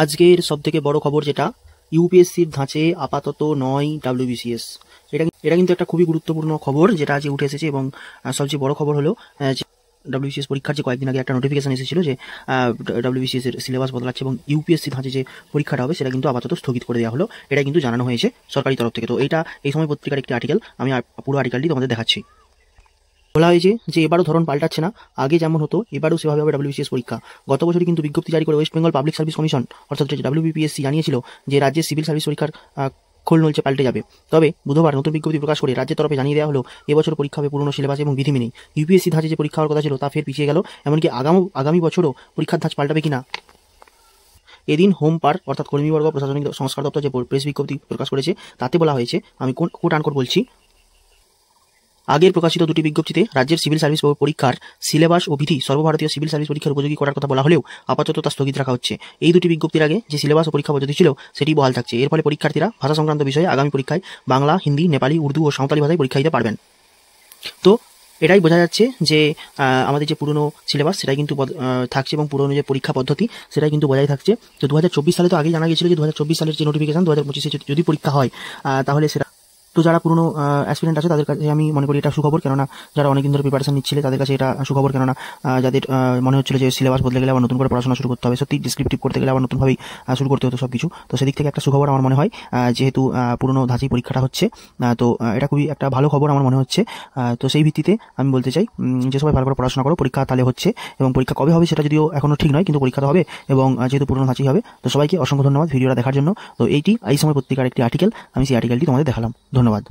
আজকের সবথেকে বড় খবর যেটা ইউপিএসসির ধাঁচে আপাতত নয় ডাব্লিউবিসিএস। এটা কিন্তু একটা খুবই গুরুত্বপূর্ণ খবর যেটা আজকে উঠে এসেছে এবং সবচেয়ে বড় খবর হলো ডাব্লিউবিসিএস পরীক্ষার যে কয়েকদিন আগে একটা নোটিফিকেশন এসেছিল যে ডাব্লিউবিসিএস এর সিলেবাস বদলাচ্ছে এবং ইউপিএসসি ধাঁচে যে পরীক্ষাটা হবে সেটা কিন্তু আপাতত স্থগিত করে দেওয়া হলো। এটা কিন্তু জানানো হয়েছে সরকারি তরফ থেকে। তো এটা এই সময় পত্রিকার একটি আর্টিকেল, আমি পুরো আর্টিকেলটি তোমাদের দেখাচ্ছি। বলা হয়েছে যে এবারও ধরন পাল্টাচ্ছে না, আগে যেমন হতো এবারও সেভাবে হবে ডাব্লিউবিসিএস পরীক্ষা। গত বছরই কিন্তু বিজ্ঞপ্তি জারি করে West Bengal public service commission অর্থাৎ ডাব্লিউবিপিএসসি জানিয়েছিল যে রাজ্যের সিভিল সার্ভিস পরীক্ষার খোল নলচে পাল্টে যাবে। তবে বুধবার নতুন বিজ্ঞপ্তি প্রকাশ করে রাজ্যের তরফে জানিয়ে দেওয়া হলো এবছর পরীক্ষা হবে পুরনো সিলেবাস এবং বিধি মেনেই। ইউপিএসসি ধাঁচে যে পরীক্ষা হওয়ার কথা ছিল তা ফের পিছিয়ে গেল, এমনকি আগামী বছরও পরীক্ষার ধাঁচ পাল্টাবে কিনা। এদিন হোম পার অর্থাৎ কর্মীবর্গ প্রশাসনিক সংস্কার দপ্তর যে প্রেস বিজ্ঞপ্তি প্রকাশ করেছে তাতে বলা হয়েছে, আমি কোট আনকোট বলছি, আগের প্রকাশিত দুটি বিজ্ঞপ্তিতে রাজ্যের সিভিল সার্ভিস পরীক্ষার সিলেবাস ও বিধি সর্বভারতীয় সিভিল সার্ভিস পরীক্ষার উপযোগী করার কথা বলা হলেও আপাতত তা স্থগিত রাখা হচ্ছে। এই দুটি বিজ্ঞপ্তির আগে যে সিলেবাস ও পরীক্ষা পদ্ধতি ছিল সেটি বহাল থাকছে। এর ফলে পরীক্ষার্থীরা ভাষা সংক্রান্ত বিষয়ে আগামী পরীক্ষায় বাংলা, হিন্দি, নেপালি, উর্দু ও সাঁওতালি ভাষায় পরীক্ষা দিতে পারবেন। তো এটাই বোঝা যাচ্ছে যে আমাদের যে পুরনো সিলেবাস সেটাই কিন্তু থাকছে এবং পুরনো যে পরীক্ষা পদ্ধতি সেটাই কিন্তু বজায় থাকছে। তো 2024 সালে তো আগে জানা গেছিল যে 2024 সালের যে নোটিফিকেশন 2025-এ যদি পরীক্ষা হয় তাহলে সেটা তো যারা পুরনো অ্যাসপিরেন্ট আছে তাদের কাছে আমি মনে করি এটা সুখবর, কেননা যারা অনেকদিন ধরে প্রিপারেশন নিচ্ছিল তাদের কাছে এটা সুখবর, কেননা যাদের মনে হচ্ছিল যে সিলেবাস বদলে গেলে আবার নতুন করে পড়াশোনা শুরু করতে হবে, সত্যি ডিসক্রিপটিভ করতে গেলে আবার নতুনভাবেই শুরু করতে হতো সব কিছু। তো সেদিক থেকে একটা সুখবর আমার মনে হয়, যেহেতু পুরনো ধাঁচেই পরীক্ষাটা হচ্ছে, তো এটা খুবই একটা ভালো খবর আমার মনে হচ্ছে। তো সেই ভিত্তিতে আমি বলতে চাই যে সবাই ভালো করে পড়াশোনা করো, পরীক্ষা তাহলে হচ্ছে এবং পরীক্ষা কবে হবে সেটা যদিও এখনও ঠিক নয়, কিন্তু পরীক্ষা তো হবে এবং যেহেতু পুরনো ধাঁচেই হবে। তো সবাইকে অসংখ্য ধন্যবাদ ভিডিওটা দেখার জন্য। তো এই সময় পত্রিকার একটি আর্টিকেল, আমি সেই আর্টিকেলটি তোমাদের দেখালাম। ধন্যবাদ।